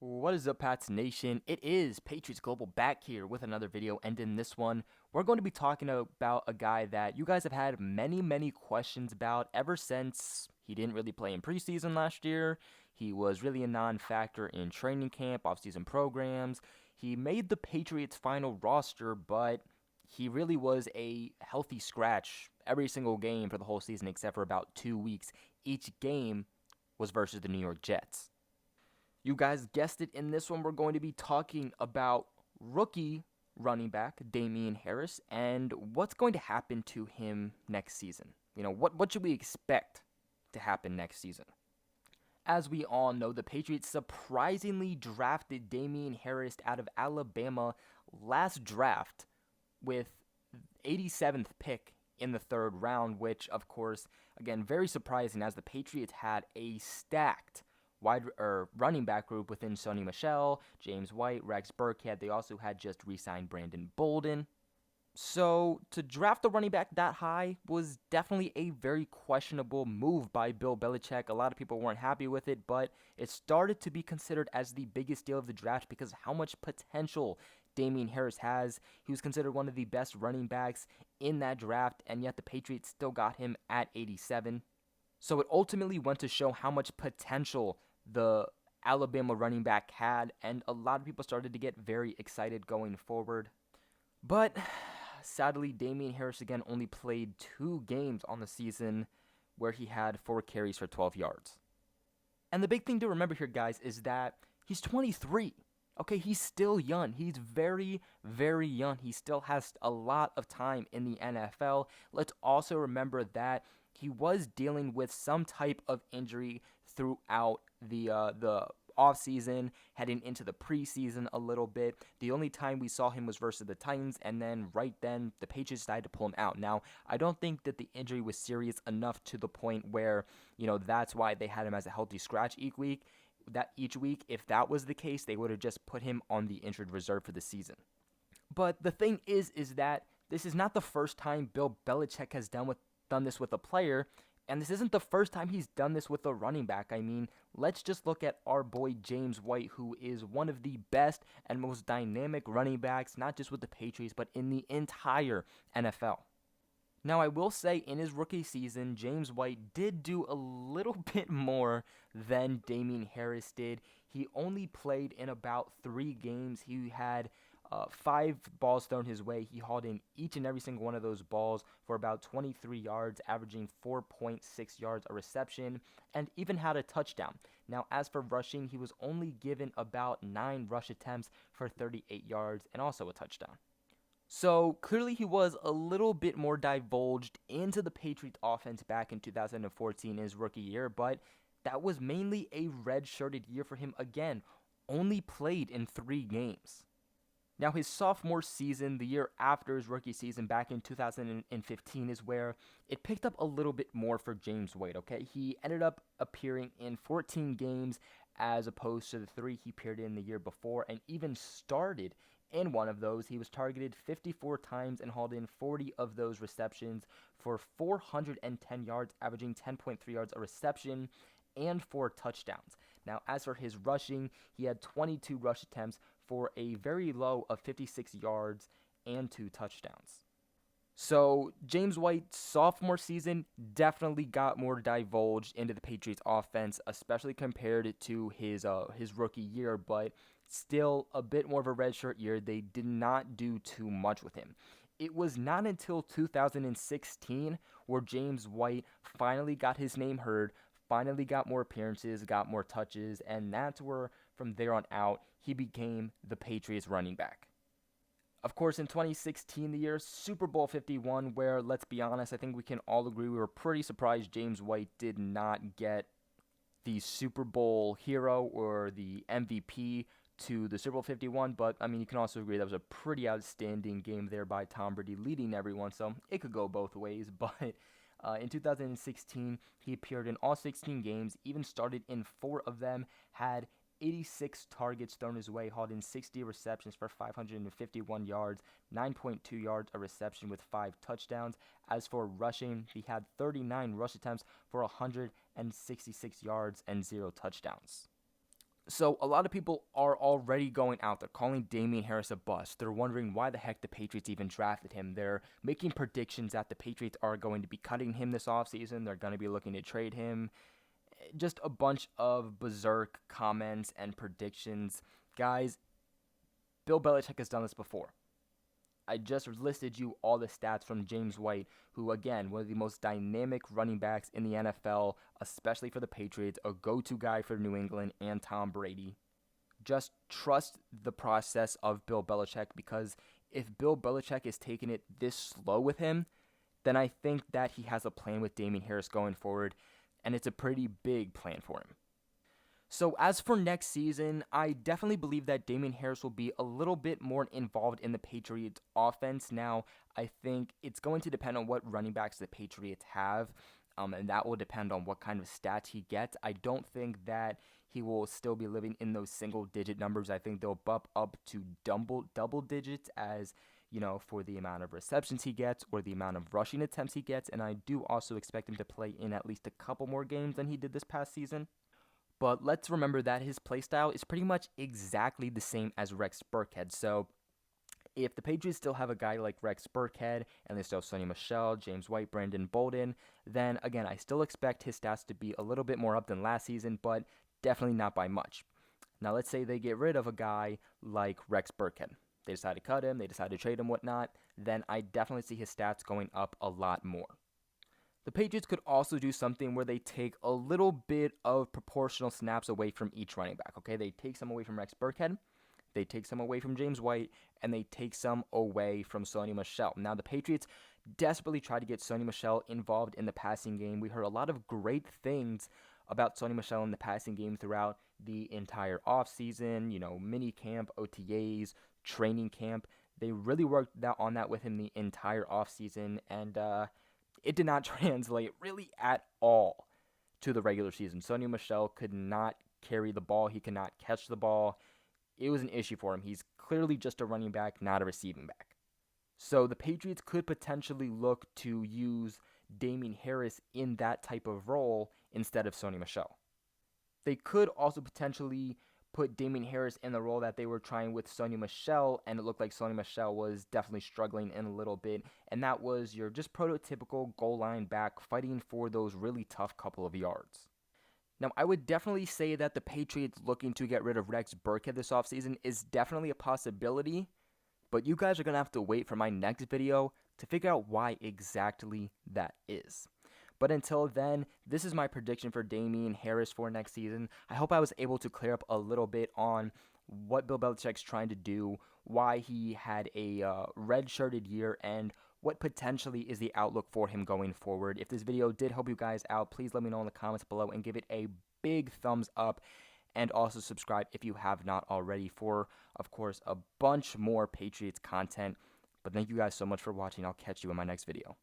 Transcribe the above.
What is up, Pats Nation? It is Patriots Global back here with another video, and in this one, we're going to be talking about a guy that you guys have had many questions about ever since he didn't really play in preseason last year. He was really a non-factor in training camp, off-season programs. He made the Patriots' final roster, but he really was a healthy scratch every single game for the whole season except for about 2 weeks. Each game was versus the New York Jets. You guys guessed it, in this one we're going to be talking about rookie running back Damien Harris and what's going to happen to him next season. What should we expect to happen next season? As we all know, the Patriots surprisingly drafted Damien Harris out of Alabama last draft with 87th pick in the third round, which, of course, again, very surprising as the Patriots had a stacked running back group within Sony Michel, James White, Rex Burkhead. They also had just re-signed Brandon Bolden. So to draft the running back that high was definitely a very questionable move by Bill Belichick. A lot of people weren't happy with it, but it started to be considered as the biggest deal of the draft because of how much potential Damien Harris has. He was considered one of the best running backs in that draft, and yet the Patriots still got him at 87. So it ultimately went to show how much potential the Alabama running back had, and a lot of people started to get very excited going forward. But sadly, Damien Harris again only played 2 games on the season where he had 4 carries for 12 yards. And the big thing to remember here, guys, is that he's 23. Okay, he's still young. He's very young. He still has a lot of time in the NFL. Let's also remember that he was dealing with some type of injury throughout the offseason, heading into the preseason a little bit. The only time we saw him was versus the Titans, and then right then the Patriots decided to pull him out. Now, I don't think that the injury was serious enough to the point where, that's why they had him as a healthy scratch each week. If that was the case, they would have just put him on the injured reserve for the season. But the thing is that this is not the first time Bill Belichick has done this with a player, and this isn't the first time he's done this with a running back. I mean, let's just look at our boy James White, who is one of the best and most dynamic running backs, not just with the Patriots, but in the entire NFL. Now, I will say in his rookie season, James White did do a little bit more than Damien Harris did. He only played in about 3 games. He had 5 balls thrown his way. He hauled in each and every single one of those balls for about 23 yards, averaging 4.6 yards a reception, and even had a touchdown. Now, as for rushing, he was only given about 9 rush attempts for 38 yards and also a touchdown. So clearly he was a little bit more divulged into the Patriots offense back in 2014 in his rookie year, but that was mainly a red-shirted year for him again, only played in 3 games. Now, his sophomore season, the year after his rookie season back in 2015, is where it picked up a little bit more for James White, okay? He ended up appearing in 14 games as opposed to the 3 he appeared in the year before, and even started in one of those. He was targeted 54 times and hauled in 40 of those receptions for 410 yards, averaging 10.3 yards a reception, and 4 touchdowns. Now, as for his rushing, he had 22 rush attempts for a very low of 56 yards and 2 touchdowns. So, James White's sophomore season definitely got more divulged into the Patriots offense, especially compared to his rookie year, but still a bit more of a redshirt year. They did not do too much with him. It was not until 2016 where James White finally got his name heard, finally got more appearances, got more touches, and that's where, from there on out, he became the Patriots running back. Of course, in 2016, the year Super Bowl 51, where, let's be honest, I think we can all agree we were pretty surprised James White did not get the Super Bowl hero or the MVP to the Super Bowl 51, but I mean, you can also agree that was a pretty outstanding game there by Tom Brady leading everyone, so it could go both ways. But in 2016, he appeared in all 16 games, even started in 4 of them, had 86 targets thrown his way, hauled in 60 receptions for 551 yards, 9.2 yards a reception with 5 touchdowns. As for rushing, he had 39 rush attempts for 166 yards and 0 touchdowns. So a lot of people are already going out there calling Damien Harris a bust. They're wondering why the heck the Patriots even drafted him. They're making predictions that the Patriots are going to be cutting him this offseason. They're going to be looking to trade him. Just a bunch of berserk comments and predictions. Guys, Bill Belichick has done this before. I just listed you all the stats from James White, who, again, one of the most dynamic running backs in the NFL, especially for the Patriots, a go-to guy for New England and Tom Brady. Just trust the process of Bill Belichick, because if Bill Belichick is taking it this slow with him, then I think that he has a plan with Damien Harris going forward, and it's a pretty big plan for him. So as for next season, I definitely believe that Damien Harris will be a little bit more involved in the Patriots offense. Now, I think it's going to depend on what running backs the Patriots have, and that will depend on what kind of stats he gets. I don't think that he will still be living in those single-digit numbers. I think they'll bump up to double digits as, for the amount of receptions he gets or the amount of rushing attempts he gets, and I do also expect him to play in at least a couple more games than he did this past season. But let's remember that his playstyle is pretty much exactly the same as Rex Burkhead. So if the Patriots still have a guy like Rex Burkhead and they still have Sonny Michel, James White, Brandon Bolden, then again, I still expect his stats to be a little bit more up than last season, but definitely not by much. Now let's say they get rid of a guy like Rex Burkhead. They decide to cut him, they decide to trade him, whatnot, then I definitely see his stats going up a lot more. The Patriots could also do something where they take a little bit of proportional snaps away from each running back, okay? They take some away from Rex Burkhead, they take some away from James White, and they take some away from Sonny Michel. Now, the Patriots desperately tried to get Sonny Michel involved in the passing game. We heard a lot of great things about Sonny Michel in the passing game throughout the entire offseason, mini camp, OTAs, training camp. They really worked on that with him the entire offseason, and it did not translate really at all to the regular season. Sonny Michel could not carry the ball. He could not catch the ball. It was an issue for him. He's clearly just a running back, not a receiving back. So the Patriots could potentially look to use Damien Harris in that type of role instead of Sonny Michel. They could also potentially put Damien Harris in the role that they were trying with Sonny Michel, and it looked like Sonny Michel was definitely struggling in a little bit, and that was your just prototypical goal line back fighting for those really tough couple of yards. Now, I would definitely say that the Patriots looking to get rid of Rex Burkhead this offseason is definitely a possibility, but you guys are going to have to wait for my next video to figure out why exactly that is. But until then, this is my prediction for Damien Harris for next season. I hope I was able to clear up a little bit on what Bill Belichick's trying to do, why he had a red-shirted year, and what potentially is the outlook for him going forward. If this video did help you guys out, please let me know in the comments below and give it a big thumbs up. And also subscribe if you have not already for, of course, a bunch more Patriots content. But thank you guys so much for watching. I'll catch you in my next video.